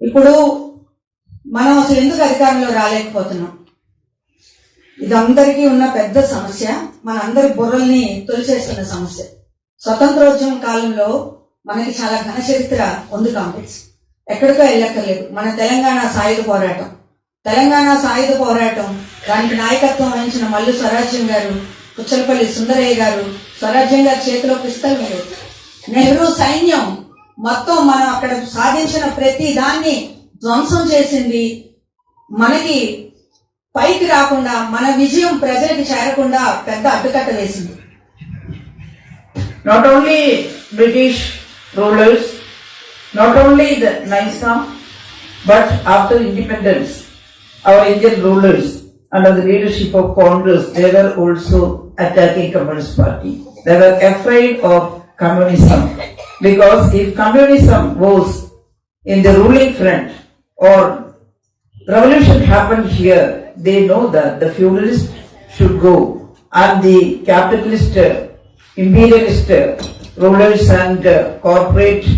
ఇప్పుడు మనం అసలు ఎందుకు అధికారంలో రాలేకపోతున్నాం? ఇది అందరికీ ఉన్న పెద్ద సమస్య, మన అందరి బుర్రల్ని తొలిచేస్తున్న సమస్య. స్వతంత్రోద్యమం కాలంలో మనకి చాలా ఘన చరిత్ర ఉంది కాంగ్రెస్, ఎక్కడికో వెళ్ళక్కర్లేదు. మన తెలంగాణ సాయుధ పోరాటం దానికి నాయకత్వం వహించిన మల్లు స్వరాజ్యం గారు, పుచ్చలపల్లి సుందరయ్య గారు, స్వరాజ్యం గారి చేతిలో పిస్తల్ లేదు. నెహ్రూ సైన్యం మొత్తం మనం అక్కడ సాధించిన ప్రతి దాన్ని ధ్వంసం చేసింది. మనకి పైకి రాకుండా, మన విజయం ప్రజలకు చేరకుండా పెద్ద అడ్డుకట్ట వేసింది. Not only British rulers, not only the Nizam, but after independence, our Indian rulers under the leadership of Congress, they were also attacking Communist Party. They were afraid of communism, because if communism was in the ruling front or revolution happened here, they know that the feudalist should go and the capitalist, imperialist rulers and corporates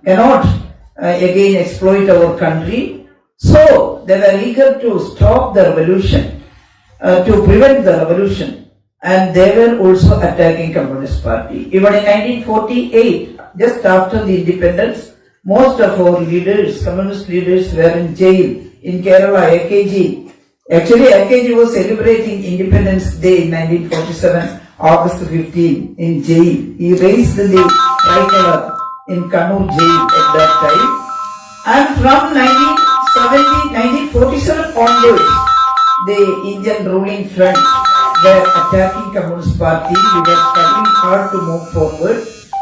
cannot again exploit our country. So they were eager to stop the revolution, to prevent the revolution, and they were also attacking Communist Party. Even in 1948, just after the independence, most of our leaders, communist leaders, were in jail. In Kerala, AKG. Actually, AKG was celebrating Independence Day in 1947, August 15, in jail. He raised the tricolor in Kannur jail at that time. And from 1947 onwards, the Indian ruling front were attacking Communist Party. We were struggling hard to move forward.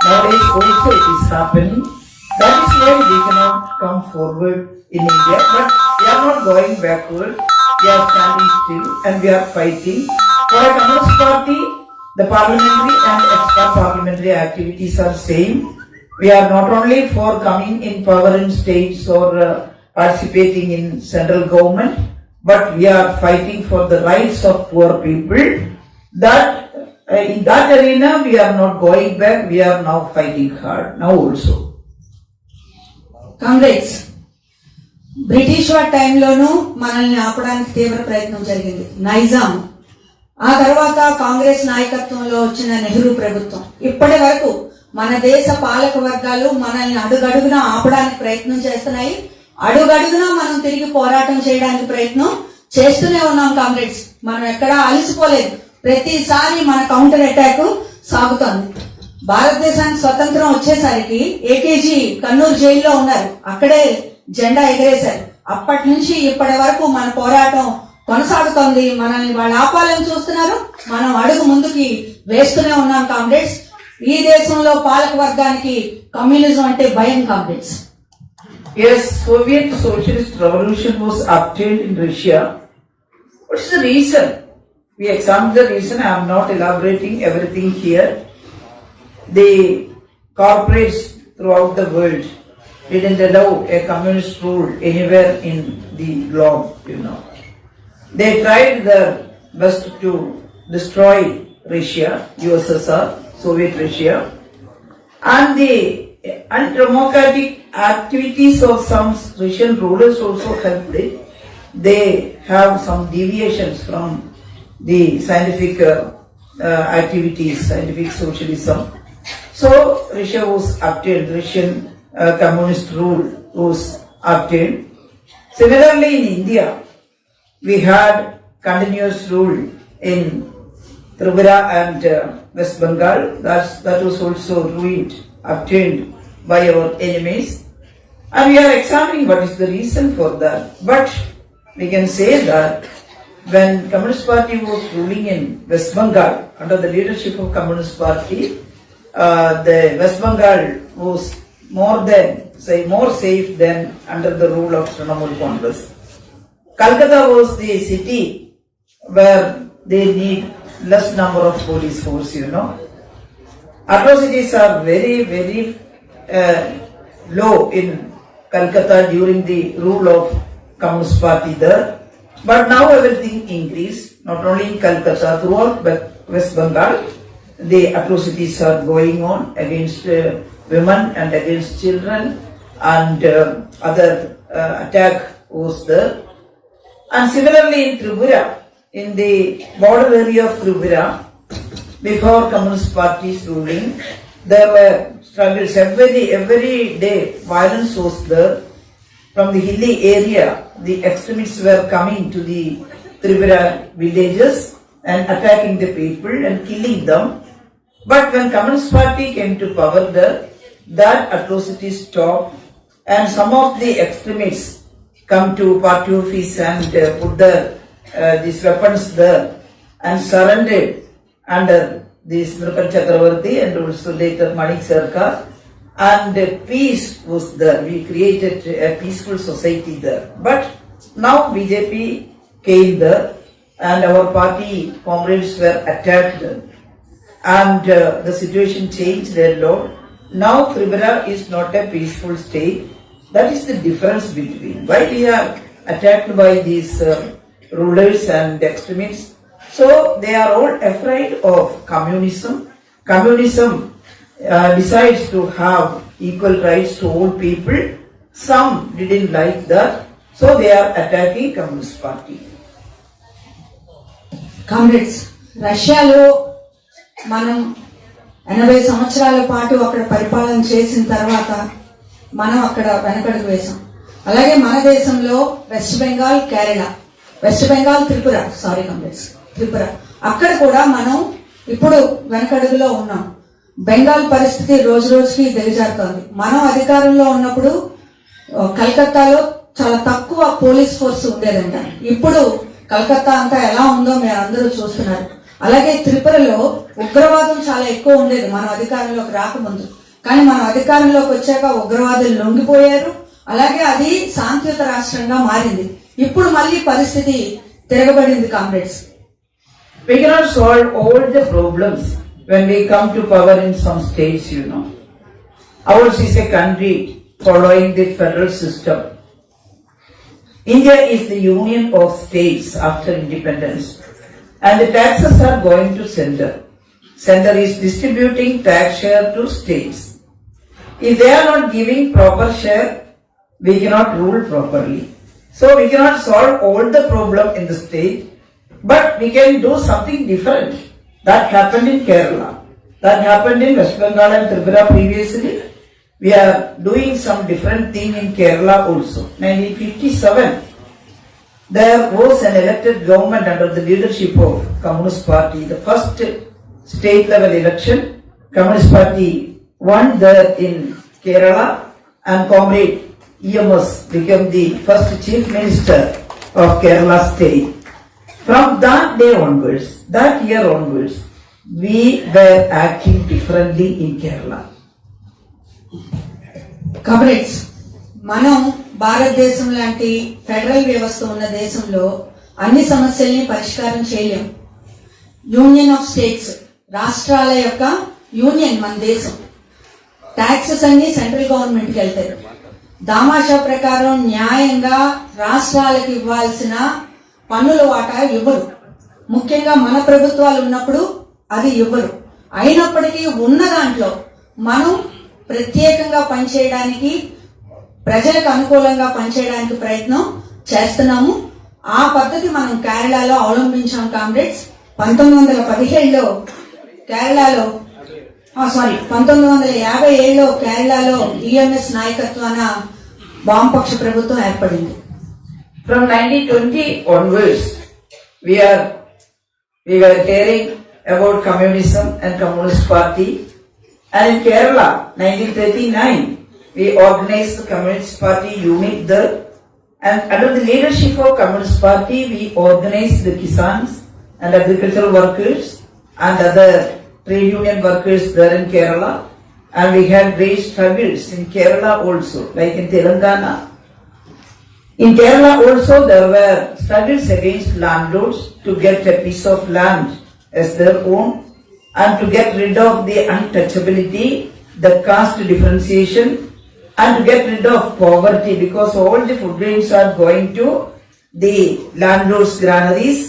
Nowadays also it is happening. That is why we cannot come forward in India, but we are not going backward. We are standing still and we are fighting. For a Communist Party, the parliamentary and extra parliamentary activities are same. We are not only for coming in power in states or participating in central government, but we are fighting for the rights of poor people. That in that arena we are not going back. We are now fighting hard now also. Congress British వారి టైంలోనూ మనల్ని ఆపడానికి తీవ్ర ప్రయత్నం జరిగింది, నైజాం. ఆ తర్వాత కాంగ్రెస్ నాయకత్వంలో వచ్చిన నెహ్రూ ప్రభుత్వం. ఇప్పటి వరకు మన దేశ పాలక వర్గాలు మనల్ని అడుగడుగునా ఆపడానికి ప్రయత్నం చేస్తున్నాయి. అడుగడుగునా మనం తిరిగి పోరాటం చేయడానికి ప్రయత్నం చేస్తూనే ఉన్నాం. కాంగ్రెస్ మనం ఎక్కడా అలసిపోలేదు. ప్రతిసారి మన కౌంటర్ అటాక్ సాగుతోంది. భారతదేశానికి స్వతంత్రం వచ్చేసరికి ఏకేజీ కన్నూరు జైల్లో ఉన్నారు, అక్కడే జెండా ఎగరేశారు. అప్పటి నుంచి ఇప్పటి వరకు మన పోరాటం కొనసాగుతోంది. మనల్ని వాళ్ళు ఆపాలని చూస్తున్నారు, మనం అడుగు ముందుకి వేస్తూనే ఉన్నాం. కాంగ్రెస్ ఈ దేశంలో పాలక వర్గానికి కమ్యూనిజం అంటే భయం. Congress Yes, Soviet Socialist Revolution was obtained in Russia. What is the reason? We examined the reason. I am not elaborating everything here. The corporates throughout the world didn't allow a communist rule anywhere in the globe, you know. They tried their best to destroy Russia, USSR, Soviet Russia, and the undemocratic activities of some Russian rulers also helped it. They have some deviations from the scientific activities, scientific socialism. So Russia was obtained, Russian communist rule was obtained. Similarly in India, we had continuous rule in Tripura and West Bengal. That was also ruined, obtained by our enemies. And we are examining what is the reason for that. But we can say that when Communist Party was ruling in West Bengal under the leadership of Communist Party, the West Bengal was more safe than under the rule of Trinamool Congress. Calcutta was the city where they need less number of police force, you know. Atrocities are very, very low in Calcutta during the rule of Communist Party there. But now everything increased, not only in Calcutta, throughout West Bengal, the atrocities are going on against women and against children and other attack was there. And similarly in Tripura, in the border area of Tripura, before Communist Party's ruling, there were struggles every day. Violence was there. From the hilly area, the extremists were coming to the Tripura villages and attacking the people and killing them. But when Communist Party came to power there, that atrocity stopped, and some of the extremists come to party office and put these weapons there and surrendered under this Nirpan Chakravarti and also later Manik Sarkar, and peace was there. We created a peaceful society there. But now BJP came there and our party comrades were attacked and the situation changed a lot. Now Tripura is not a peaceful state. That is the difference between why we are attacked by these rulers and extremists. So they are all afraid of communism. Communism decides to have equal rights to all people. Some didn't like that, so they are attacking Communist Party. Comrades, రష్యాలో మనం 80 సంవత్సరాల పాటు అక్కడ పరిపాలన చేసిన తర్వాత మనం అక్కడ వెనకడుగు వేశాం. అలాగే మన దేశంలో వెస్ట్ బెంగాల్, కేరళ, వెస్ట్ బెంగాల్, త్రిపుర అక్కడ కూడా మనం ఇప్పుడు వెనకడుగులో ఉన్నాం. బెంగాల్ పరిస్థితి రోజు రోజుకి దిగజారుతోంది. మనం అధికారంలో ఉన్నప్పుడు కలకత్తాలో చాలా తక్కువ పోలీస్ ఫోర్స్ ఉండేదంట. ఇప్పుడు కలకత్తా అంతా ఎలా ఉందో మీరు అందరూ చూస్తున్నారు. అలాగే త్రిపురలో ఉగ్రవాదం చాలా ఎక్కువ ఉండేది మనం అధికారంలోకి రాకముందు. కానీ మనం అధికారంలోకి వచ్చాక ఉగ్రవాదులు లొంగిపోయారు. అలాగే అది శాంతియుత రాష్ట్రంగా మారింది. ఇప్పుడు మళ్ళీ పరిస్థితి తిరగబడింది. Comrades, we cannot solve all the problems when we come to power in some states, you know. Ours is a country following the federal system. India is the union of states after independence, and the taxes are going to center. Center is distributing tax share to states. If they are not giving proper share, we cannot rule properly. So we cannot solve all the problem in the state, but we can do something different. That happened in Kerala. That happened in West Bengal and Tripura previously. We are doing some different thing in Kerala also. 1957, there was an elected government under the leadership of Communist Party. The first state level election, Communist Party won there in Kerala, and Comrade EMS became the first chief minister of Kerala state. From that day onwards, that year onwards, we were acting differently in Kerala. Comrades, మనం భారతదేశం లాంటి federal వ్యవస్థ ఉన్న దేశంలో అన్ని సమస్యల్ని పరిష్కారం చేయలేం. యూనియన్ ఆఫ్ స్టేట్స్, రాష్ట్రాల యొక్క యూనియన్ మన దేశం. ట్యాక్సెస్ అన్ని సెంట్రల్ గవర్నమెంట్ కి వెళ్తాయి. దామాషా ప్రకారం న్యాయంగా రాష్ట్రాలకు ఇవ్వాల్సిన పన్నుల వాటా ఇవ్వరు. ముఖ్యంగా మన ప్రభుత్వాలు ఉన్నప్పుడు అది ఇవ్వరు. అయినప్పటికీ ఉన్న దాంట్లో మనం ప్రత్యేకంగా పనిచేయడానికి, ప్రజలకు అనుకూలంగా పనిచేయడానికి ప్రయత్నం చేస్తున్నాము. ఆ పద్ధతి మనం కేరళలో అవలంబించాం. కామ్రేడ్స్, 1957లో కేరళలో 1957లో కేరళలో ఈఎంఎస్ నాయకత్వాన వామపక్ష ప్రభుత్వం ఏర్పడింది. From 1920 onwards, we were hearing about communism and Communist Party. And in Kerala, 1939, we organized the Communist Party unit there. And under the leadership of Communist Party, we organized the Kisans and agricultural workers and other trade union workers there in Kerala. And we had great struggles in Kerala also, like in Telangana. In Kerala also there were struggles against landlords to get a piece of land as their own, and to get rid of the untouchability, the caste differentiation, and to get rid of poverty, because all the food grains are going to the landlords' granaries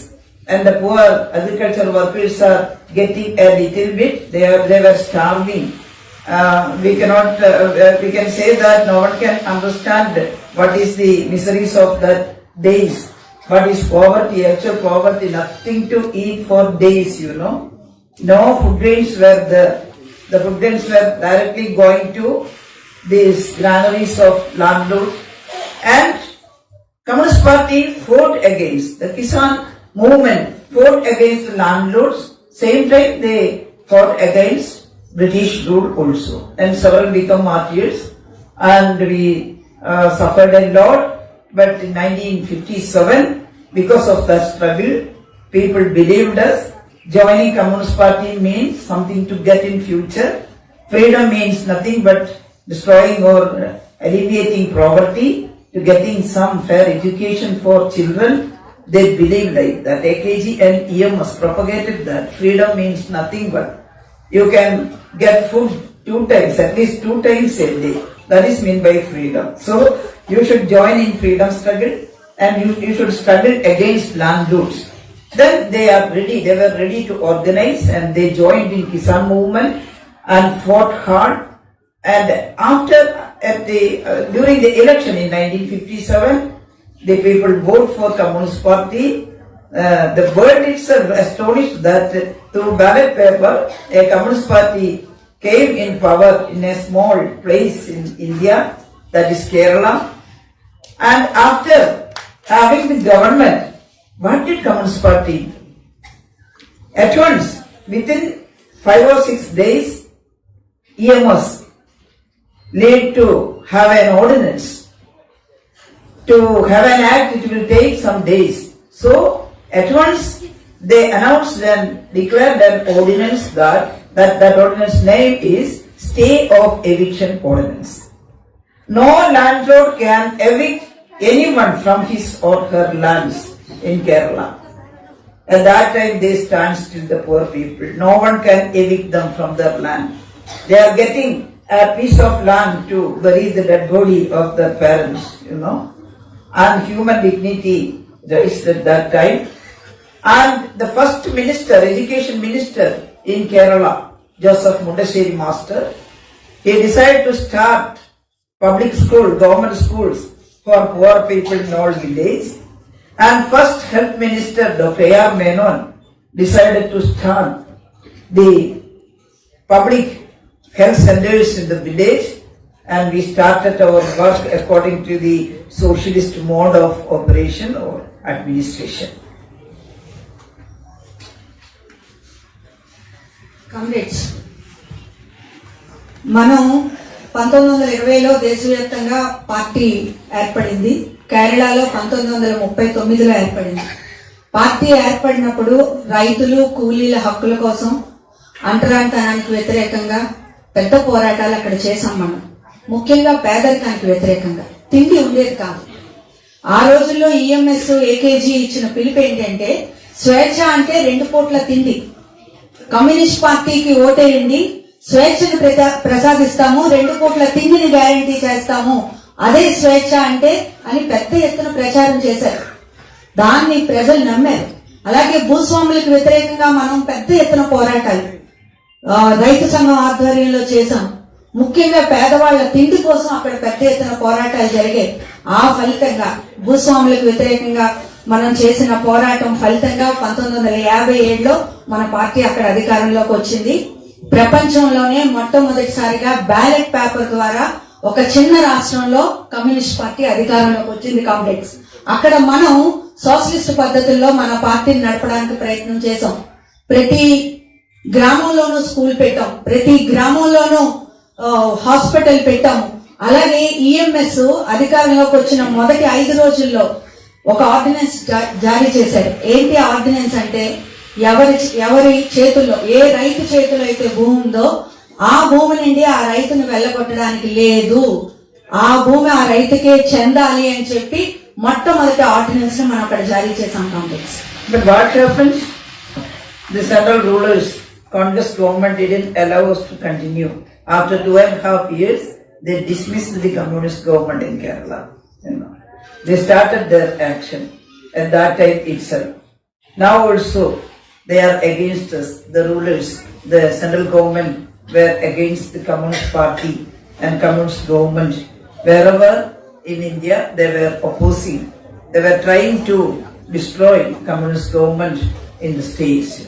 and the poor agricultural workers are getting a little bit. They were starving. we cannot, we can say that no one can understand what is the miseries of that days. What is poverty, actual poverty, nothing to eat for days, you know. No food grains were there. The food grains were directly going to these granaries of landlords. And Communist Party fought against, the Kisan movement fought against the landlords. Same time they fought against British rule also. And several become martyrs and we suffered a lot. But in 1957, because of that struggle, people believed us. Joining Communist Party means something to get in future. Freedom means nothing but destroying or alleviating poverty, to getting some fair education for children. They believe like that. AKG and EMS propagated that freedom means nothing but you can get food 2 times, at least 2 times a day. That is meant by freedom. So you should join in freedom struggle and you should struggle against landlords. Then they were ready to organize and they joined in Kisan movement and fought hard. And after, during the election in 1957, the people vote for Communist Party. The world itself astonished that through ballot paper, a Communist Party came in power in a small place in India, that is Kerala. And after having the government, what did Communist Party do? At once, within 5 or 6 days, EMS led to have an ordinance. To have an act, it will take some days. So, at once, they announced and declared an ordinance that ordinance name is Stay of Eviction Ordinance. No landlord can evict anyone from his or her lands in Kerala. At that time, they stand still, the poor people. No one can evict them from their land. They are getting a piece of land to bury the dead body of their parents, you know. And human dignity raised at that time. And the first minister, education minister in Kerala, Joseph Mundassery Master, he decided to start public school, government schools for poor people in all villages. And first health minister, Dr. A.R. Menon, decided to start the public health centers in the village, and we started our work according to the socialist mode of operation or administration. Comrades, మనం 1920లో దేశవ్యాప్తంగా party ఏర్పడింది. కేరళలో 1939లో ఏర్పడింది. Party ఏర్పడినప్పుడు రైతులు కూలీల హక్కుల కోసం, అంటరానితనానికి వ్యతిరేకంగా పెద్ద పోరాటాలు అక్కడ చేశాం మనం. ముఖ్యంగా పేదరికానికి వ్యతిరేకంగా. తిండి ఉండేది కాదు. ఆ రోజుల్లో ఈఎంఎస్, ఏకేజీ ఇచ్చిన పిలుపు ఏంటంటే స్వేచ్ఛ అంటే 2 పూట్ల తిండి. కమ్యూనిస్ట్ పార్టీకి ఓటేయండి, స్వేచ్ఛను ప్రసాదిస్తాము, 2 పూట్ల తిండిని గ్యారంటీ చేస్తాము, అదే స్వేచ్ఛ అంటే అని పెద్ద ఎత్తున ప్రచారం చేశారు. దాన్ని ప్రజలు నమ్మారు. అలాగే భూస్వాములకు వ్యతిరేకంగా మనం పెద్ద ఎత్తున పోరాటాలు రైతు సంఘం ఆధ్వర్యంలో చేశాం. ముఖ్యంగా పేదవాళ్ల తిండి కోసం అక్కడ పెద్ద ఎత్తున పోరాటాలు జరిగాయి. ఆ ఫలితంగా భూస్వాములకు వ్యతిరేకంగా మనం చేసిన పోరాటం ఫలితంగా 1957లో మన పార్టీ అక్కడ అధికారంలోకి వచ్చింది. ప్రపంచంలోనే మొట్టమొదటిసారిగా బ్యాలెట్ పేపర్ ద్వారా ఒక చిన్న రాష్ట్రంలో కమ్యూనిస్ట్ పార్టీ అధికారంలోకి వచ్చింది. కాంగ్రెస్ అక్కడ మనం సోషలిస్ట్ పద్ధతుల్లో మన పార్టీని నడపడానికి ప్రయత్నం చేశాం. ప్రతి గ్రామంలోనూ స్కూల్ పెట్టాం, ప్రతి గ్రామంలోనూ హాస్పిటల్ పెట్టాము. అలాగే ఈఎంఎస్ అధికారంలోకి వచ్చిన మొదటి 5 రోజుల్లో ఒక ఆర్డినెన్స్ జారీ చేశారు. ఏంటి ఆర్డినెన్స్ అంటే ఎవరి చేతుల్లో, ఏ రైతు చేతుల్లో అయితే భూమి ఉందో ఆ భూమి నుండి ఆ రైతును వెళ్ళగొట్టడానికి లేదు, ఆ భూమి ఆ రైతుకే చెందాలి అని చెప్పి మొట్టమొదటి ఆర్డినెన్స్ ని మనం అక్కడ జారీ చేశాం Congress. But what happens? The central rulers, Congress government didn't allow us to continue. After 2.5 years, they dismissed the communist government in Kerala. You know, they started their action at that time itself. Now also, they are against us, the rulers, the central government were against the Communist Party and Communist government. Wherever in India they were opposing, they were trying to destroy Communist government in the states.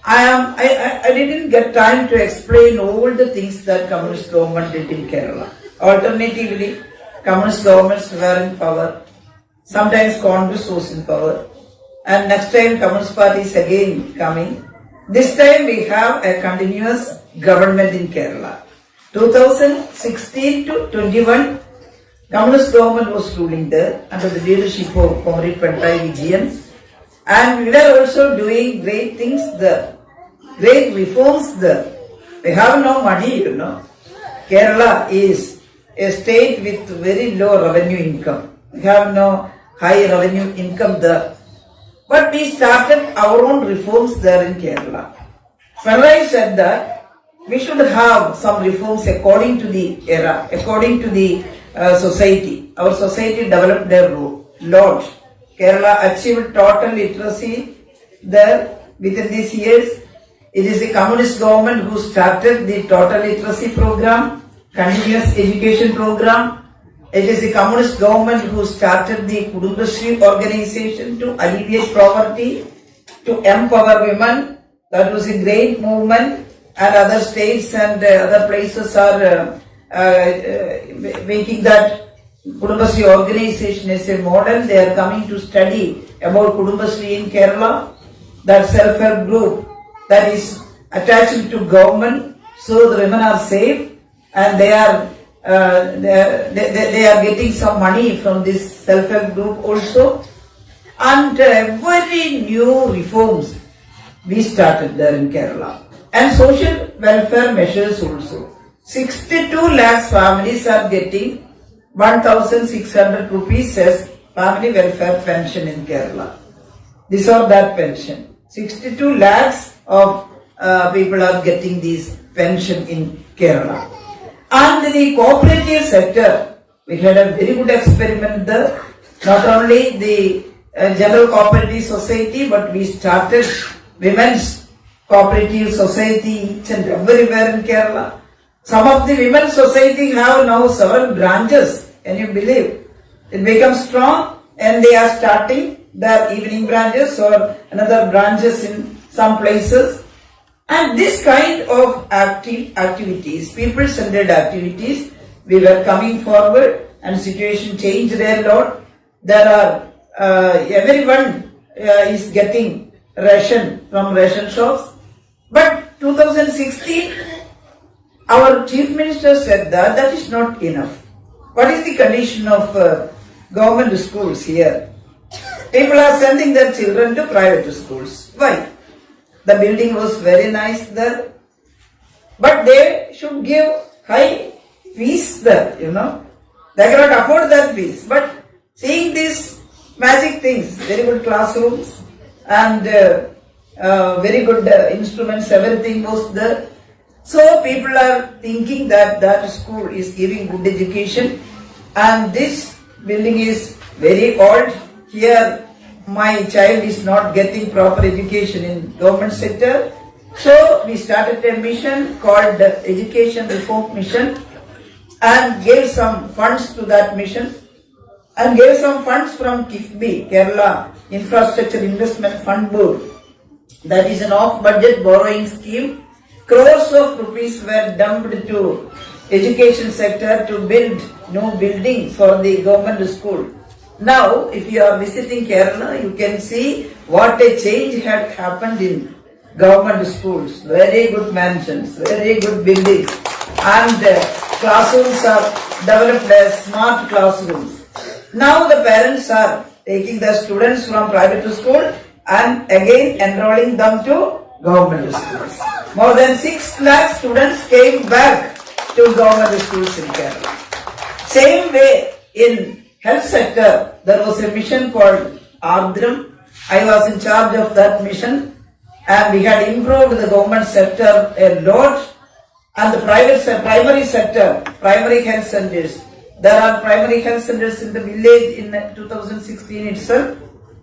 I didn't get time to explain all the things that Communist government did in Kerala. Alternatively, Communist governments were in power. Sometimes Congress was in power. And next time Communist Party is again coming. This time we have a continuous government in Kerala. 2016 to 21, Communist government was ruling there under the leadership of Comrade Pinarayi Vijayan. And we were also doing great things there, great reforms there. We have no money, you know. Kerala is a state with very low revenue income. We have no high revenue income there. But we started our own reforms there in Kerala. Pinarayi said that we should have some reforms according to the era, according to the society. Our society developed their lot. Kerala achieved total literacy there within these years. It is the communist government who started the total literacy program, continuous education program. It is the communist government who started the Kudumbashree organization to alleviate poverty, to empower women. That was a great movement, and other states and other places are making that Kudumbashree organization as a model. They are coming to study about Kudumbashree in Kerala, that self-help group that is attached to government, so the women are safe and they are getting some money from this self-help group also. And very new reforms we started there in Kerala. And social welfare measures also. 62 lakhs families are getting 1,600 rupees as family welfare pension in Kerala. This or that pension. 62 lakhs of people are getting this pension in Kerala. And the cooperative sector, we had a very good experiment there. Not only the general cooperative society, but we started women's cooperative society each and everywhere in Kerala. Some of the women's society have now several branches. Can you believe? It becomes strong and they are starting their evening branches or another branches in some places. And this kind of activities, people-centered activities, we were coming forward and situation changed a lot. There are, everyone is getting ration from ration shops. But 2016, our Chief Minister said that that is not enough. What is the condition of government schools here? People are sending their children to private schools. Why? The building was very nice there. But they should give high fees there, you know. They cannot afford that fees. But seeing these magic things, very good classrooms and very good instruments, everything was there. So people are thinking that that school is giving good education and this building is very old. Here my child is not getting proper education in government sector. So we started a mission called Education Reform Mission and gave some funds to that mission and gave some funds from KIFBI, Kerala Infrastructure Investment Fund Board. That is an off-budget borrowing scheme. Crores of rupees were dumped to education sector to build new buildings for the government school. Now, if you are visiting Kerala, you can see what a change had happened in government schools. Very good mansions, very good buildings, and classrooms are developed as smart classrooms. Now the parents are taking the students from private school and again enrolling them to government schools. More than 6 lakh students came back to government schools in Kerala. Same way in health sector, there was a mission called Ardram. I was in charge of that mission and we had improved the government sector a lot and the primary sector, primary health centers. There are primary health centers in the village in 2016 itself,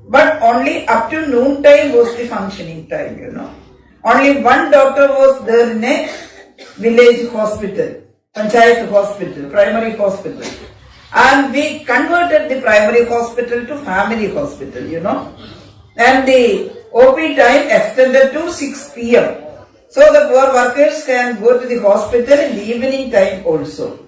but only up to noon time was the functioning time, you know. Only one doctor was there in a village hospital, panchayat hospital, primary hospital. And we converted the primary hospital to family hospital, you know. And the OP time extended to 6 p.m. So the poor workers can go to the hospital in the evening time also.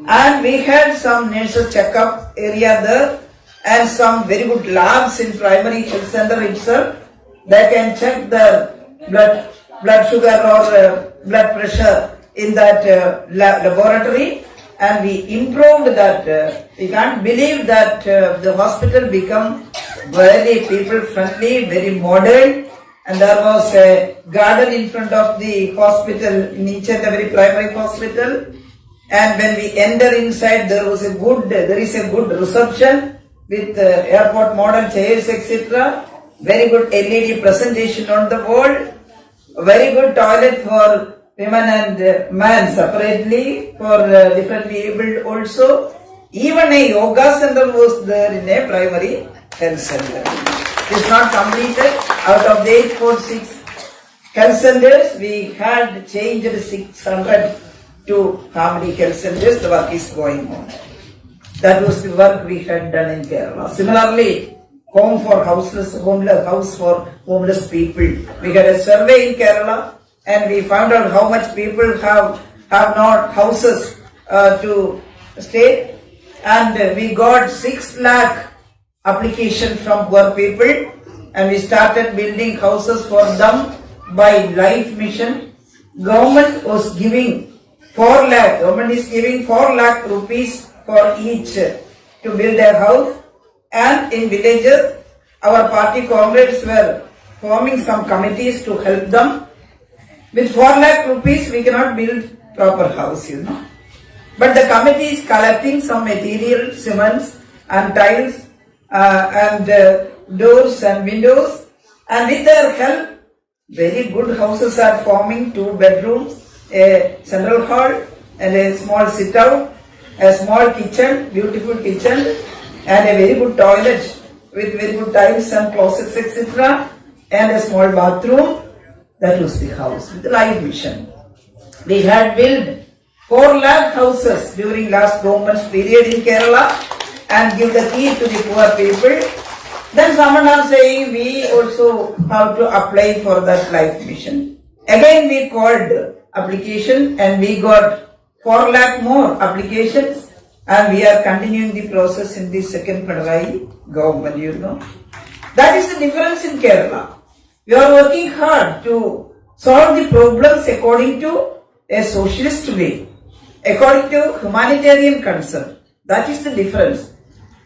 And we had some nurses checkup area there and some very good labs in primary health center itself. They can check the blood sugar or blood pressure in that laboratory, and we improved that. We can't believe that the hospital become very people friendly, very modern, and there was a garden in front of the hospital in each and every primary hospital. And when we enter inside, there is a good reception with airport model chairs, etc. Very good LED presentation on the wall. Very good toilet for women and men separately, for differently abled also. Even a yoga center was there in a primary health center. It is not completed. Out of the 846 health centers, we had changed 600 to family health centers. The work is going on. That was the work we had done in Kerala. Similarly, home for houseless, house for homeless people. We had a survey in Kerala, and we found out how much people have not houses to stay, and we got 6 lakh application from poor people, and we started building houses for them by Life Mission. Government was giving 4 lakh. Government is giving 4 lakh rupees for each to build a house. And in villages, our party comrades were forming some committees to help them. With 4 lakh rupees, we cannot build proper house, you know. But the committee is collecting some material, cements and tiles and doors and windows. And with their help, very good houses are forming, 2 bedrooms, a central hall and a small sit out, a small kitchen, beautiful kitchen, and a very good toilet with very good tiles and closets, etc. and a small bathroom. That was the house with the Life Mission. We had built 4 lakh houses during last government's period in Kerala and give the key to the poor people. Then someone are saying we also have to apply for that Life Mission. Again we called application and we got 4 lakh more applications, and we are continuing the process in the second Pinarayi government, you know. That is the difference in Kerala. We are working hard to solve the problems according to a socialist way, according to humanitarian concern. That is the difference.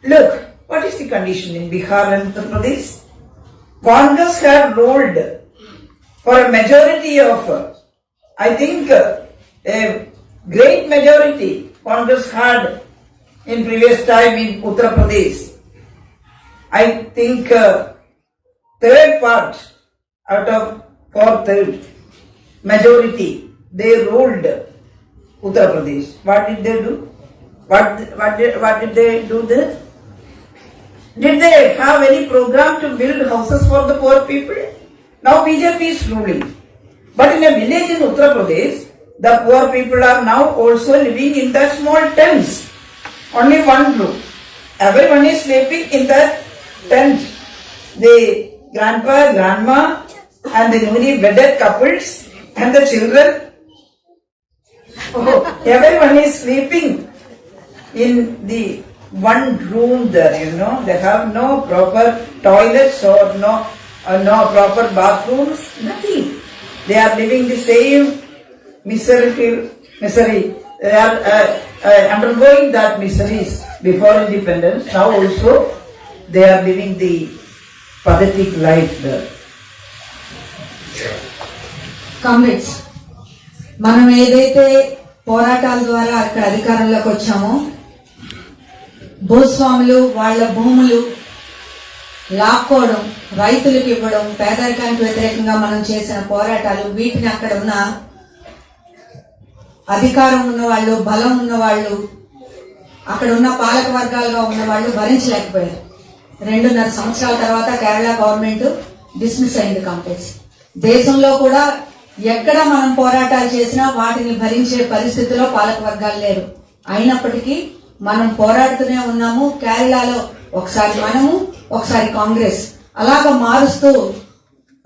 Look, what is the condition in Bihar and Uttar Pradesh? Congress have ruled for a majority of, I think, a great majority Congress had in previous time in Uttar Pradesh. I think third part out of 4/3 majority, they ruled Uttar Pradesh. What did they do? What did they do there? Did they have any program to build houses for the poor people? Now BJP is ruling. But in a village in Uttar Pradesh, the poor people are now also living in that small tents. Only one room. Everyone is sleeping in that tent. The grandpa, grandma, and the newly wedded couples and the children. Oh, everyone is sleeping in the one room there, you know. They have no proper toilets or no proper bathrooms, nothing. They are living the same misery. They are undergoing that miseries before independence. Now also they are living the pathetic life there. Comrades, మనం ఏదైతే పోరాటాల ద్వారా అక్కడ అధికారంలోకి వచ్చామో, భూస్వాములు వాళ్ళ భూములు లాక్కోవడం, రైతులకు ఇవ్వడం, పేదరికానికి వ్యతిరేకంగా మనం చేసిన పోరాటాలు, వీటిని అక్కడ ఉన్న అధికారం ఉన్న వాళ్ళు, బలం ఉన్న వాళ్ళు, అక్కడ ఉన్న పాలక వర్గాలుగా ఉన్న వాళ్ళు భరించలేకపోయారు. 2.5 సంవత్సరాల తర్వాత కేరళ గవర్నమెంట్ డిస్మిస్ అయింది కాంగ్రెస్. దేశంలో కూడా ఎక్కడ మనం పోరాటాలు చేసినా వాటిని భరించే పరిస్థితిలో పాలక వర్గాలు లేరు. అయినప్పటికీ మనం పోరాడుతూనే ఉన్నాము. కేరళలో ఒకసారి మనము, ఒకసారి కాంగ్రెస్ అలాగా మారుస్తూ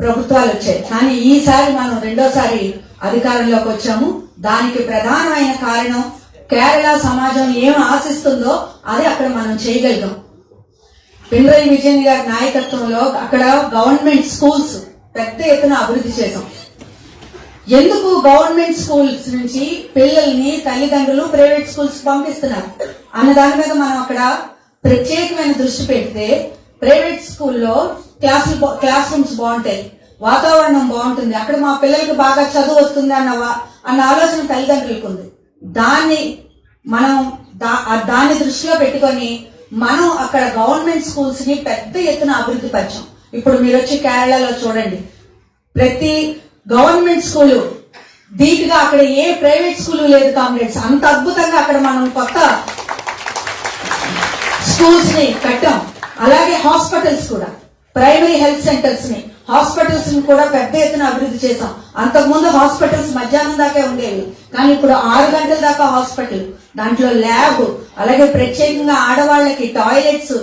ప్రభుత్వాలు వచ్చాయి. కానీ ఈసారి మనం రెండోసారి అధికారంలోకి వచ్చాము. దానికి ప్రధానమైన కారణం కేరళ సమాజం ఏం ఆశిస్తుందో అది అక్కడ మనం చేయగలిగాం. పినరయి విజయన్ గారి నాయకత్వంలో అక్కడ గవర్నమెంట్ స్కూల్స్ పెద్ద ఎత్తున అభివృద్ధి చేశాం. ఎందుకు గవర్నమెంట్ స్కూల్స్ నుంచి పిల్లల్ని తల్లిదండ్రులు ప్రైవేట్ స్కూల్స్ పంపిస్తున్నారు అన్న దాని మీద మనం అక్కడ ప్రత్యేకమైన దృష్టి పెడితే ప్రైవేట్ స్కూల్లో క్లాస్ రూమ్స్ బాగుంటాయి, వాతావరణం బాగుంటుంది, అక్కడ మా పిల్లలకి బాగా చదువు వస్తుంది అన్న ఆలోచన తల్లిదండ్రులకు ఉంది. దాన్ని దృష్టిలో పెట్టుకొని మనం అక్కడ గవర్నమెంట్ స్కూల్స్ ని పెద్ద ఎత్తున అభివృద్ధి పరిచాం. ఇప్పుడు మీరు వచ్చి కేరళలో చూడండి, ప్రతి గవర్నమెంట్ స్కూలు ధీటుగా అక్కడ ఏ ప్రైవేట్ స్కూలు లేదు కామ్రేడ్స్. అంత అద్భుతంగా అక్కడ మనం కొత్త స్కూల్స్ ని కట్టాం. అలాగే హాస్పిటల్స్ కూడా, ప్రైమరీ హెల్త్ సెంటర్స్ ని, హాస్పిటల్స్ ని కూడా పెద్ద ఎత్తున అభివృద్ధి చేశాం. అంతకుముందు హాస్పిటల్స్ మధ్యాహ్నం దాకా ఉండేవి, కానీ ఇప్పుడు 6 గంటల దాకా హాస్పిటల్, దాంట్లో ల్యాబ్, అలాగే ప్రత్యేకంగా ఆడవాళ్ళకి టాయిలెట్స్,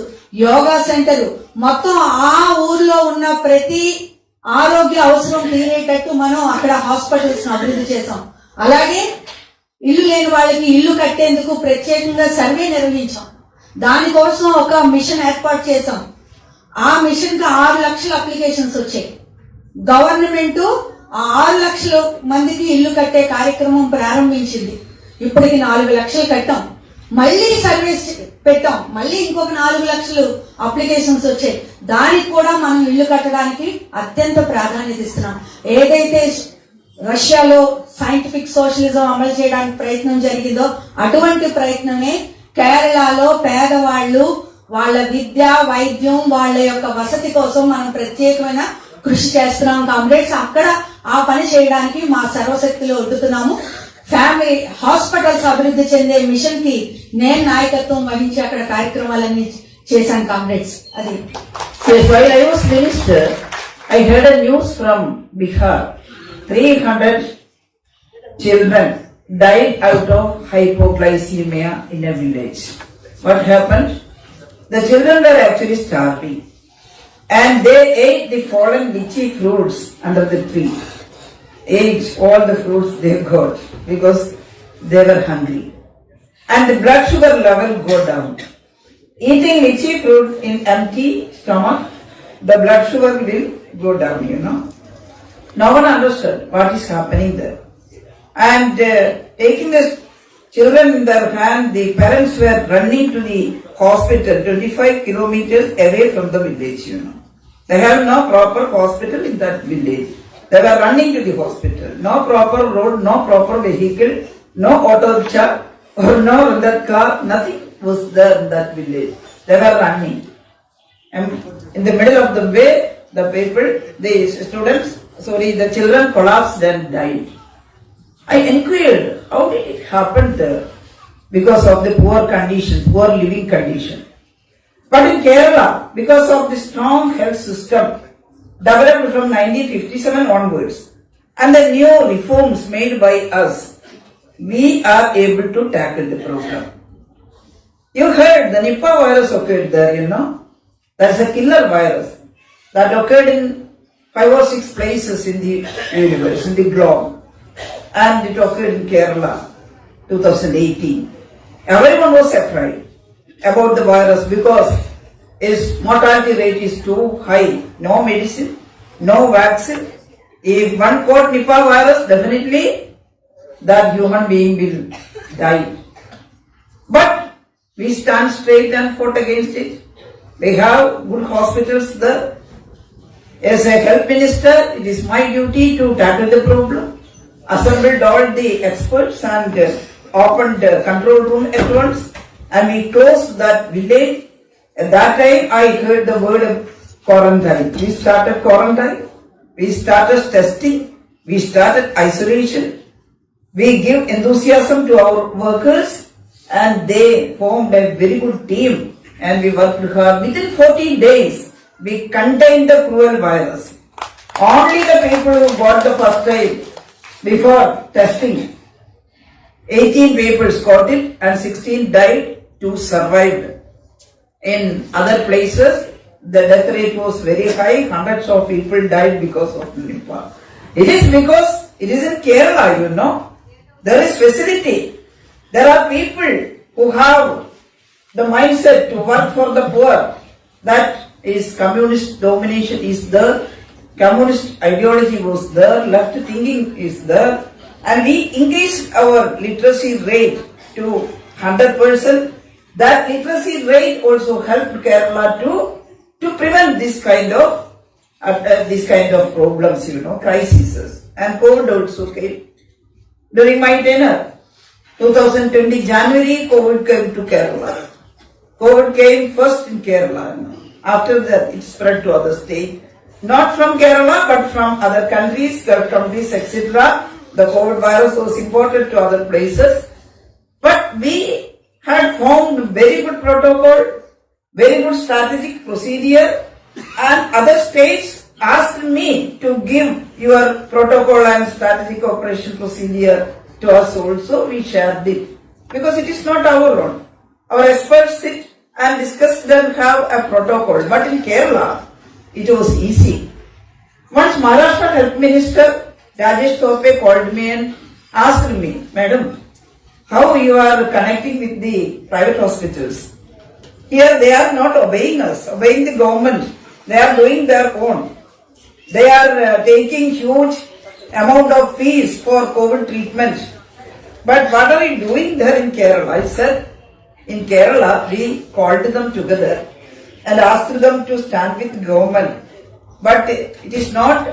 యోగా సెంటర్, మొత్తం ఆ ఊర్లో ఉన్న ప్రతి ఆరోగ్య అవసరం తీరేటట్టు మనం అక్కడ హాస్పిటల్స్ అభివృద్ధి చేశాం. అలాగే ఇల్లు లేని వాళ్ళకి ఇల్లు కట్టేందుకు ప్రత్యేకంగా సర్వే నిర్వహించాం. దానికోసం ఒక మిషన్ ఏర్పాటు చేశాం. ఆ మిషన్ కి 6 లక్షల అప్లికేషన్స్ వచ్చాయి. గవర్నమెంట్ 6 లక్షల మందికి ఇల్లు కట్టే కార్యక్రమం ప్రారంభించింది. ఇప్పటికి 4 లక్షలు కట్టాం. మళ్ళీ సర్వీస్ పెట్టాం, మళ్ళీ ఇంకొక 4 లక్షలు అప్లికేషన్స్ వచ్చాయి. దానికి కూడా మనం ఇల్లు కట్టడానికి అత్యంత ప్రాధాన్యత ఇస్తున్నాం. ఏదైతే రష్యాలో సైంటిఫిక్ సోషలిజం అమలు చేయడానికి ప్రయత్నం జరిగిందో అటువంటి ప్రయత్నమే కేరళలో పేదవాళ్ళు వాళ్ళ విద్య, వైద్యం, వాళ్ళ యొక్క వసతి కోసం మనం ప్రత్యేకమైన కృషి చేస్తున్నాం కామ్రేడ్స్. అక్కడ ఆ పని చేయడానికి మా సర్వశక్తిలో ఒడ్డుతున్నాము. ఫ్యామిలీ హాస్పిటల్స్ అభివృద్ధి చెందే మిషన్ కి నేను నాయకత్వం వహించి అక్కడ కార్యక్రమాలన్నీ చేశాను కామ్రేడ్స్. అది Yes, while I was minister, I heard a news from Bihar. 300 children died out of hypoglycemia in a village. What happened? The children were actually starving and they ate the fallen lychee fruits under the tree. Ate all the fruits they got because they were hungry. And the blood sugar level go down. Eating lychee fruit in empty stomach, the blood sugar will go down, No one understood what is happening there. And taking the children in their hand, the parents were running to the hospital 25 kilometers away from the village, They have no proper hospital in that village. They were running to the hospital. No proper road, no proper vehicle, no auto rickshaw or no that car, nothing was there in that village. They were running. And in the middle of the way, the children collapsed and died. I inquired, how did it happen there? Because of the poor condition, poor living condition. But in Kerala, because of the strong health system developed from 1957 onwards and the new reforms made by us, we are able to tackle the problem. You heard the Nipah virus occurred there, That's a killer virus that occurred in 5 or 6 places in the universe, in the globe. And it occurred in Kerala, 2018. Everyone was afraid about the virus because its mortality rate is too high. No medicine, no vaccine. If one caught Nipah virus, definitely that human being will die. But we stand straight and fought against it. We have good hospitals there. As a health minister, it is my duty to tackle the problem. Assembled all the experts and opened the control room at once, and we closed that village. At that time, I heard the word of quarantine. We started quarantine. We started testing. We started isolation. We give enthusiasm to our workers, and they formed a very good team. And we worked hard. Within 14 days, we contained the cruel virus. Only the people who got the first time before testing. 18 papers got it and 16 died, 2 survived. In other places, the death rate was very high, hundreds of people died because of Nipah. It is because it is in Kerala, you know. There is facility. There are people who have the mindset to work for the poor. That is communist domination is there, communist ideology was there, left thinking is there, and we increased our literacy rate to 100%. That literacy rate also helped Kerala to prevent this kind of problems, you know, crises. And COVID also came. During my tenure, 2020 January, COVID came to Kerala. COVID came first in Kerala. After that, it spread to other states. Not from Kerala, but from other countries, Gulf countries, etc. The COVID virus was imported to other places. But we had formed very good protocol, very good strategic procedure, and other states asked me to give your protocol and strategic operation procedure to us also. We shared it because it is not our own. Our experts sit and discuss and have a protocol. But in Kerala, it was easy. Once Maharashtra Health Minister Rajesh Tope called me and asked me, Madam, how you are connecting with the private hospitals? Here they are not obeying us, obeying the government. They are doing their own. They are taking huge amount of fees for COVID treatment. But what are we doing there in Kerala? I said, in Kerala, we called them together and asked them to stand with government. But it is not,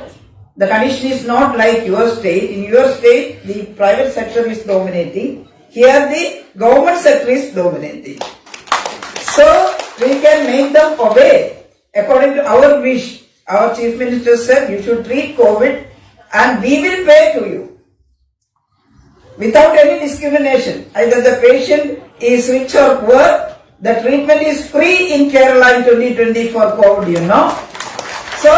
the condition is not like your state. In your state, the private sector is dominating. Here, the government sector is dominating. So, we can make them obey according to our wish. Our Chief Minister said, you should treat COVID and we will pay to you. Without any discrimination. Either the patient is rich or poor, the treatment is free in Kerala in 2020 for COVID, you know. So,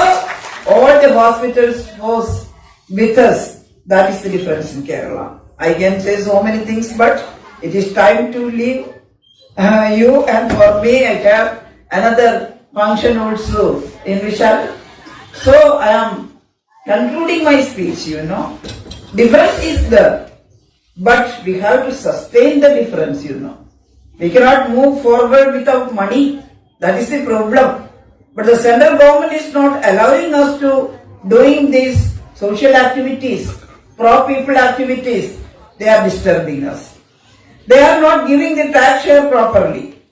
all the hospitals was with us. That is the difference in Kerala. I can say so many things, but it is time to leave you, and for me, I have another function also in Vishal. So, I am concluding my speech, you know. Difference is there, but we have to sustain the difference, you know. We cannot move forward without money. That is the problem. But the central government is not allowing us to doing these social activities, pro-people activities. They are disturbing us. They are not giving the tax share properly.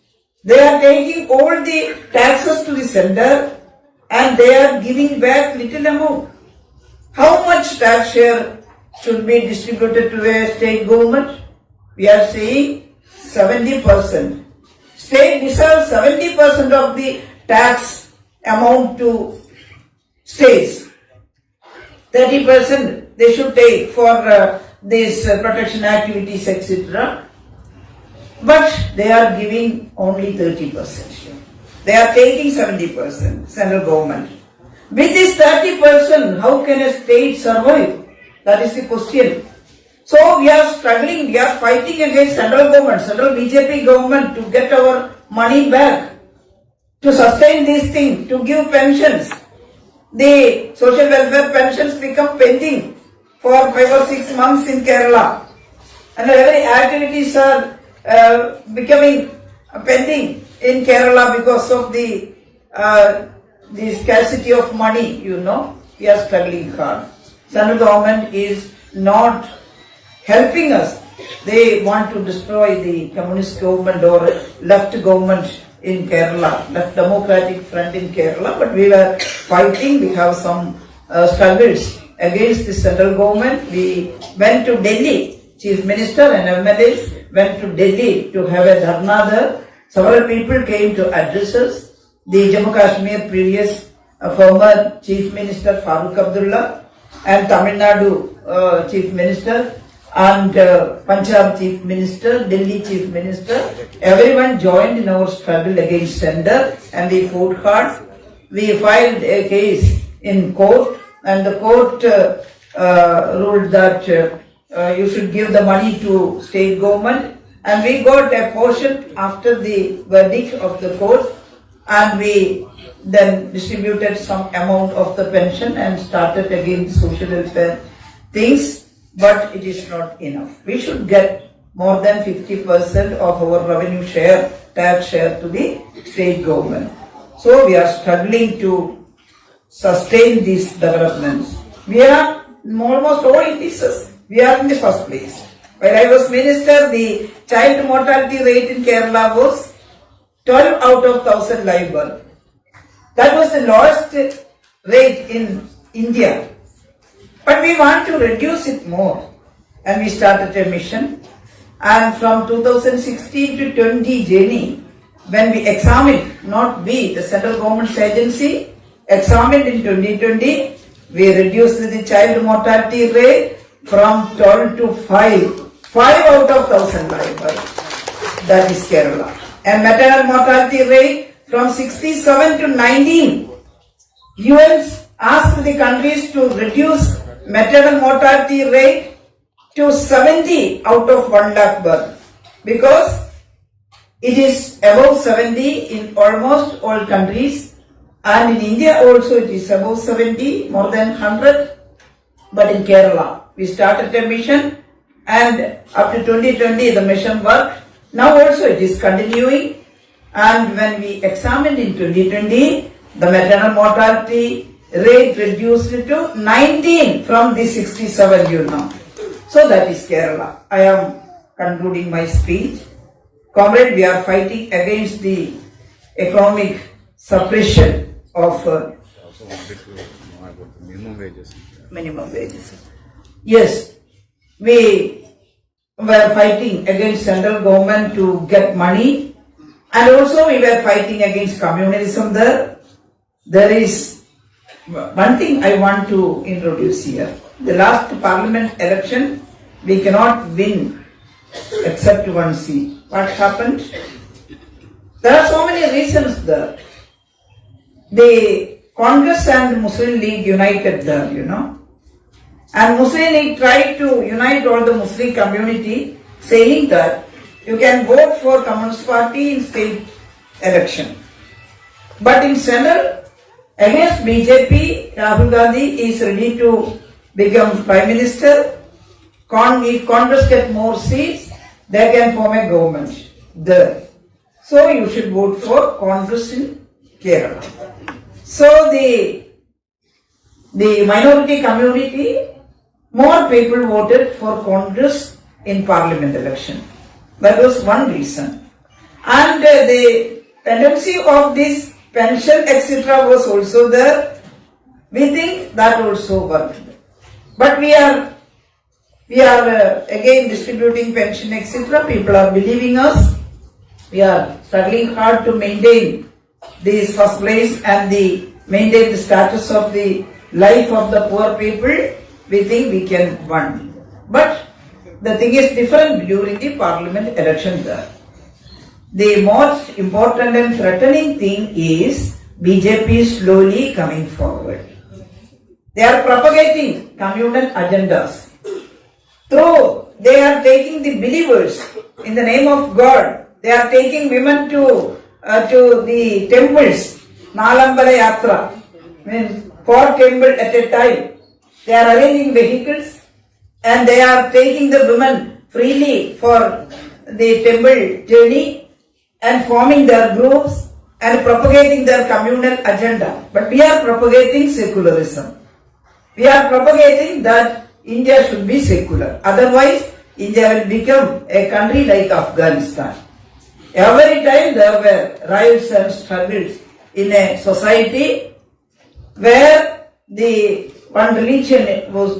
They are taking all the taxes to the center and they are giving back little amount. How much tax share should be distributed to a state government? We are saying 70%. State deserves 70% of the tax amount to states. 30% they should take for these protection activities, etc. But they are giving only 30%. They are taking 70%, central government. With this 30%, how can a state survive? That is the question. So we are struggling, we are fighting against central government, central BJP government to get our money back, to sustain these things, to give pensions. The social welfare pensions become pending for 5 or 6 months in Kerala. And every activities are becoming pending in Kerala because of the scarcity of money, you know. We are struggling hard. Central government is not helping us. They want to destroy the communist government or left government in Kerala, left democratic front in Kerala, but we were fighting. We have some struggles against the central government. We went to Delhi, Chief Minister and MLAs went to Delhi to have a dharna there. Several people came to address us. The Jammu Kashmir previous former Chief Minister Farooq Abdullah and Tamil Nadu Chief Minister and Punjab Chief Minister, Delhi Chief Minister, everyone joined in our struggle against center and we fought hard. We filed a case in court and the court ruled that you should give the money to state government, and we got a portion after the verdict of the court, and we then distributed some amount of the pension and started again social welfare things, but it is not enough. We should get more than 50% of our revenue share, tax share to the state government. So we are struggling to sustain these developments. We are almost all indices. We are in the first place. When I was minister, the child mortality rate in Kerala was 12 out of 1,000 live birth. That was the lowest rate in India. But we want to reduce it more. And we started a mission. And from 2016 to 20 journey, when we examined, not we, the central government's agency, examined in 2020, we reduced the child mortality rate from 12 to 5. 5 out of 1,000 live birth. That is Kerala. And maternal mortality rate from 67 to 19. UN asked the countries to reduce maternal mortality rate to 70 out of 1 lakh birth, because it is above 70 in almost all countries, and in India also it is above 70, more than 100. But in Kerala, we started a mission, and up to 2020 the mission worked. Now also it is continuing, and when we examined in 2020, the maternal mortality rate reduced to 19 from the 67, you know. So that is Kerala. I am concluding my speech. Comrade, we are fighting against the economic suppression of I also wanted to know about the minimum wages. minimum wages. Yes, we were fighting against central government to get money, and also we were fighting against communalism there. There is one thing I want to introduce here. The last parliament election, we cannot win except one seat. What happened? There are so many reasons there. The Congress and Muslim League united there, you know. And Muslim League tried to unite all the Muslim community, saying that you can vote for Communist Party in state election. But in central, against BJP, Rahul Gandhi is ready to become Prime Minister. If Congress get more seats, they can form a government there. So you should vote for Congress in Kerala. So the minority community, more people voted for Congress in parliament election. That was one reason. And the tendency of this pension etc. was also there. We think that also worked. But we are again distributing pension etc. People are believing us. We are struggling hard to maintain this first place and maintain the status of the life of the poor people. We think we can win. But the thing is different during the parliament election there. The most important and threatening thing is BJP is slowly coming forward. They are propagating communal agendas. Through they are taking the believers in the name of God. They are taking women to the temples, Nalambala Yatra, I mean 4 temples at a time. They are arranging vehicles and they are taking the women freely for the temple journey and forming their groups and propagating their communal agenda. But we are propagating secularism. We are propagating that India should be secular. Otherwise, India will become a country like Afghanistan. Every time there were riots and struggles in a society where the one religion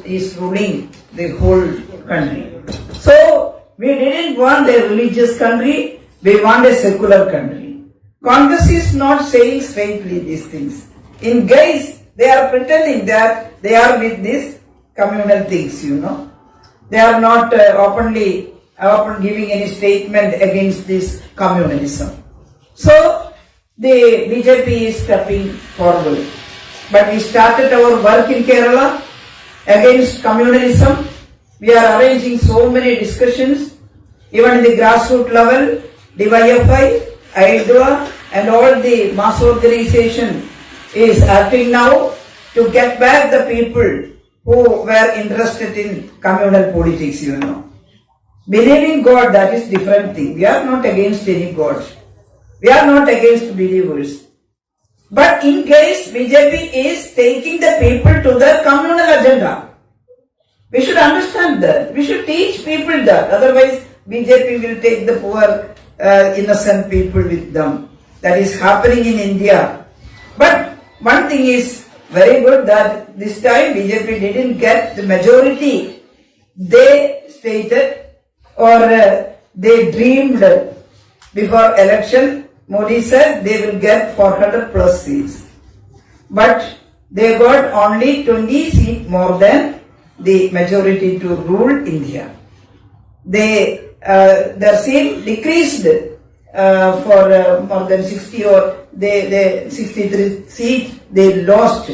is ruling the whole country. So, we didn't want a religious country, we want a secular country. Congress is not saying straightly these things. In guise, they are pretending that they are with these communal things, you know. They are not openly giving any statement against this communalism. So, the BJP is stepping forward. But we started our work in Kerala. against communalism. We are arranging so many discussions, even in the grassroots level, the YFI, IDWA, and all the mass organization is acting now to get back the people who were interested in communal politics, you know. Believing God, that is different thing. We are not against any God. We are not against believers. But in case BJP is taking the people to the communal agenda, we should understand that. We should teach people that. Otherwise, BJP will take the poor, innocent people with them. That is happening in India. But one thing is very good that this time BJP didn't get the majority they stated or they dreamed before election. Modi said they will get 400 plus seats. But they got only 20 seats more than the majority to rule India. Their seat decreased for more than 60 or they 63 seats they lost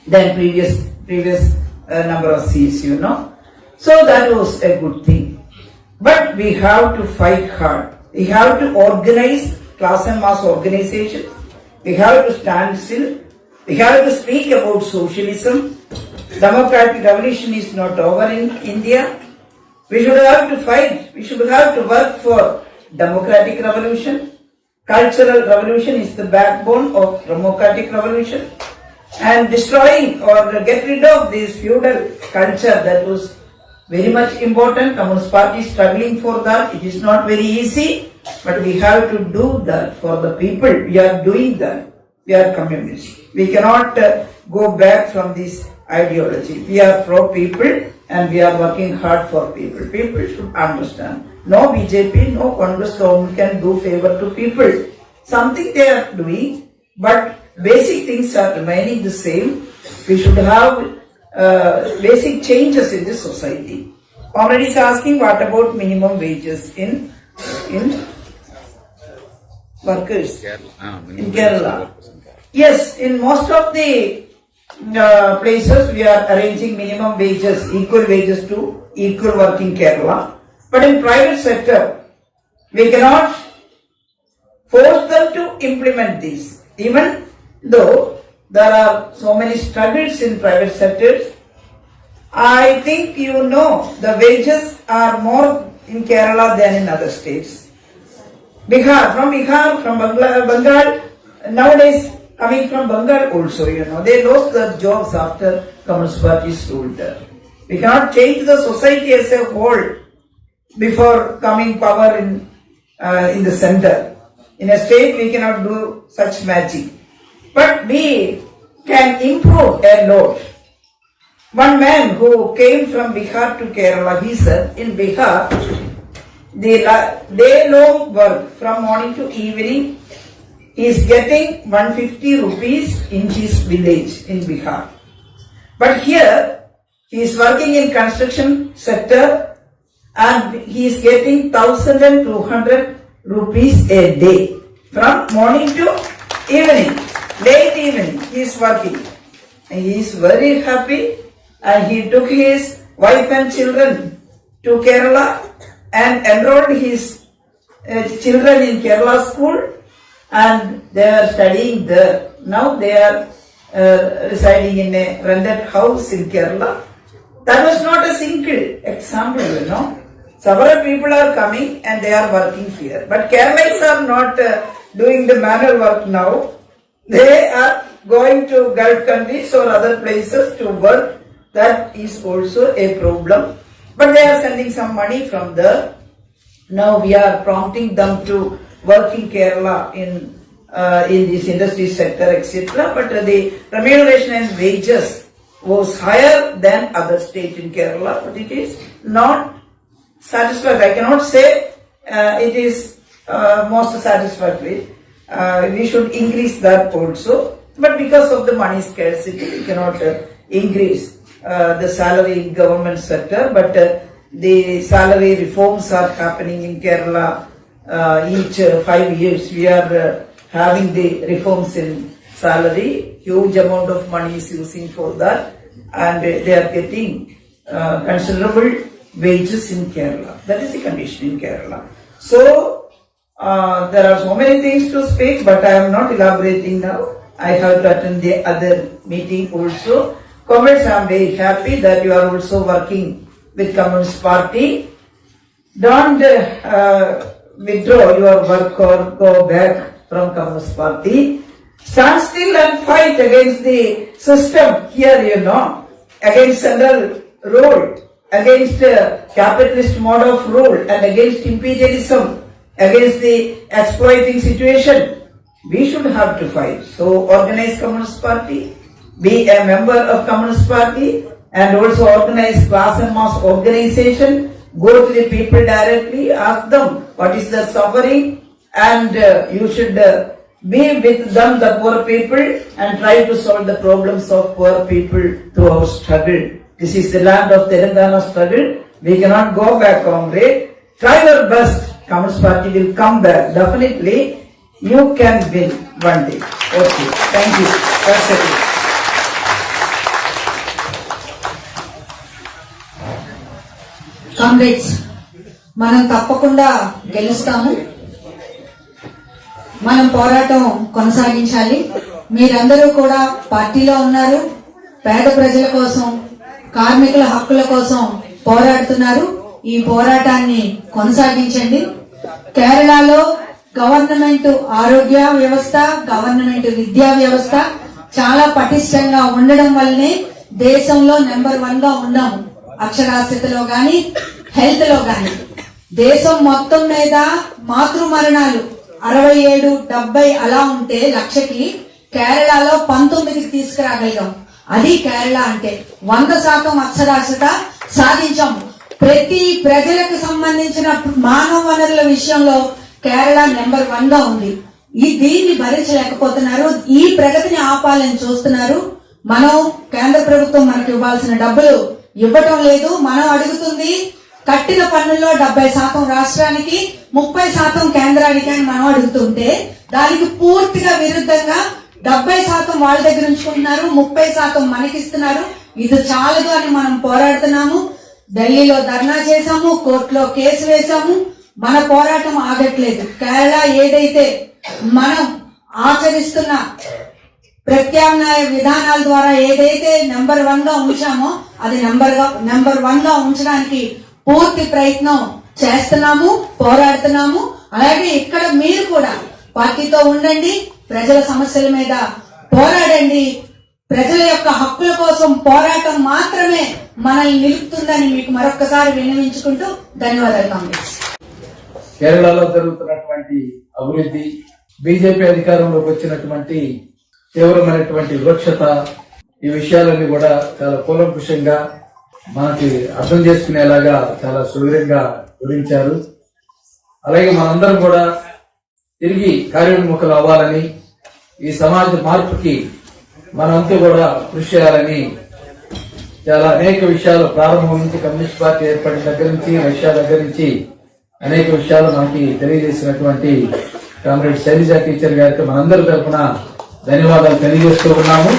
than previous number of seats, you know. So that was a good thing. But we have to fight hard. We have to organize class and mass organizations. We have to stand still. We have to speak about socialism. Democratic revolution is not over in India. We should have to fight. We should have to work for democratic revolution. Cultural revolution is the backbone of democratic revolution. And destroying or get rid of this feudal culture, that was very much important. Communist Party is struggling for that. It is not very easy, but we have to do that for the people. We are doing that. We are communists. We cannot go back from this ideology. We are pro people and we are working hard for people. People should understand. No BJP, no Congress government can do favor to people. Something they are doing, but basic things are remaining the same. We should have basic changes in the society. Already is asking what about minimum wages in workers in Kerala. Yes, in most of the places we are arranging minimum wages, equal wages to equal work in Kerala. But in private sector, we cannot force them to implement this. Even though there are so many struggles in private sectors, I think you know the wages are more in Kerala than in other states. Bihar, from Bengal, nowadays coming from Bengal also, you know, they lost their jobs after Communist Party's ruled there. We cannot change the society as a whole before coming power in the center. In a state, we cannot do such magic. But we can improve a lot. One man who came from Bihar to Kerala, he said, in Bihar, the day-long work from morning to evening, he is getting 150 rupees in his village in Bihar. But here, he is working in construction sector and he is getting 1,200 rupees a day. From morning to evening, late evening, he is working. And he is very happy and he took his wife and children to Kerala and enrolled his children in Kerala school and they are studying there. Now they are residing in a rented house in Kerala. That was not a single example, you know. Several people are coming and they are working here. But Keralites are not doing the manual work now. They are going to Gulf countries or other places to work. That is also a problem. But they are sending some money from there. Now we are prompting them to work in Kerala in this industry sector, etc. But the remuneration and wages was higher than other states in Kerala. But it is not satisfactory. I cannot say it is most satisfactory. We should increase that also. But because of the money scarcity, we cannot increase the salary in government sector. But the salary reforms are happening in Kerala each 5 years. We are having the reforms in salary. Huge amount of money is using for that. and they are getting considerable wages in Kerala. That is the condition in Kerala. So there are so many things to speak, but I am not elaborating now. I have to attend the other meeting also. Comrades, I am very happy that you are also working with Communist Party. Don't withdraw your work or go back from Communist Party. Stand still and fight against the system here, against central rule, against capitalist mode of rule, and against imperialism, against the exploiting situation. We should have to fight. So organize Communist Party, be a member of Communist Party, and also organize class and mass organization. Go to the people directly, ask them what is their suffering, and you should be with them, the poor people, and try to solve the problems of poor people through our struggle. This is the land of Telangana struggle. We cannot go back, comrade. Try your best. Communist Party will come back. Definitely, you can win one day. Okay, thank you. That's it. Comrades, మనం తప్పకుండా గెలుస్తాము. మనం పోరాటం కొనసాగించాలి. మీరందరూ కూడా పార్టీలో ఉన్నారు, పేద ప్రజల కోసం, కార్మికుల హక్కుల కోసం పోరాడుతున్నారు. ఈ పోరాటాన్ని కొనసాగించండి. కేరళలో గవర్నమెంట్ ఆరోగ్య వ్యవస్థ, గవర్నమెంట్ విద్యా వ్యవస్థ చాలా పటిష్టంగా ఉండడం వల్లనే దేశంలో నెంబర్ 1 గా ఉన్నాము. అక్షరాస్యతలో గాని, హెల్త్ లో గాని. దేశం మొత్తం మీద మాతృ మరణాలు 67-70 అలా ఉంటే లక్షకి, కేరళలో 19కి తీసుకురాగలిగాం. అది కేరళ అంటే 100% అక్షరాస్యత సాధించాము. ప్రతి ప్రజలకు సంబంధించిన మానవ వనరుల విషయంలో కేరళ నెంబర్ 1 గా ఉంది. దీన్ని భరించలేకపోతున్నారు. ఈ ప్రగతిని ఆపాలని చూస్తున్నారు. మనం కేంద్ర ప్రభుత్వం మనకు ఇవ్వాల్సిన డబ్బులు ఇవ్వటం లేదు. మనం అడుగుతుంది కట్టిన పన్నుల్లో 70% రాష్ట్రానికి, 30% కేంద్రానికి అని మనం అడుగుతుంటే దానికి పూర్తిగా విరుద్ధంగా 70% వాళ్ళ దగ్గర ఉంచుకుంటున్నారు, 30% మనకిస్తున్నారు. ఇది చాలదు అని మనం పోరాడుతున్నాము. ఢిల్లీలో ధర్నా చేశాము, కోర్టులో కేసు వేశాము. మన పోరాటం ఆగట్లేదు. కేరళ ఏదైతే మనం ఆచరిస్తున్న ప్రత్యామ్నాయ విధానాల ద్వారా ఏదైతే నెంబర్ 1 గా ఉంచామో అది నెంబర్ 1 గా ఉంచడానికి పూర్తి ప్రయత్నం చేస్తున్నాము, పోరాడుతున్నాము. అలాగే ఇక్కడ మీరు కూడా పార్టీతో ఉండండి, ప్రజల సమస్యల మీద పోరాడండి. ప్రజల యొక్క హక్కుల కోసం పోరాటం మాత్రమే మనల్ని నిలుపుతుందని మీకు మరొక్కసారి విన్నవించుకుంటూ ధన్యవాదాలు. కాంగ్రెస్ కేరళలో జరుగుతున్నటువంటి అభివృద్ధి, బీజేపీ అధికారంలోకి వచ్చినటువంటి తీవ్రమైనటువంటి వివక్షత, ఈ విషయాలన్నీ కూడా చాలా కూలంకుషంగా మనకి అర్థం చేసుకునేలాగా చాలా సుదీర్ఘంగా వివరించారు. అలాగే మనందరం కూడా తిరిగి కార్యోన్ముఖులు అవ్వాలని, ఈ సమాజ మార్పుకి మనంతా కూడా కృషి చేయాలని చాలా అనేక విషయాలు ప్రారంభం నుంచి, కమ్యూనిస్ట్ పార్టీ ఏర్పడిన దగ్గర నుంచి, రష్యా దగ్గర నుంచి అనేక విషయాలు మనకి తెలియజేసినటువంటి కామ్రేడ్ శైలజ టీచర్ గారికి మనందరి తరఫున ధన్యవాదాలు తెలియజేస్తూ ఉన్నాము.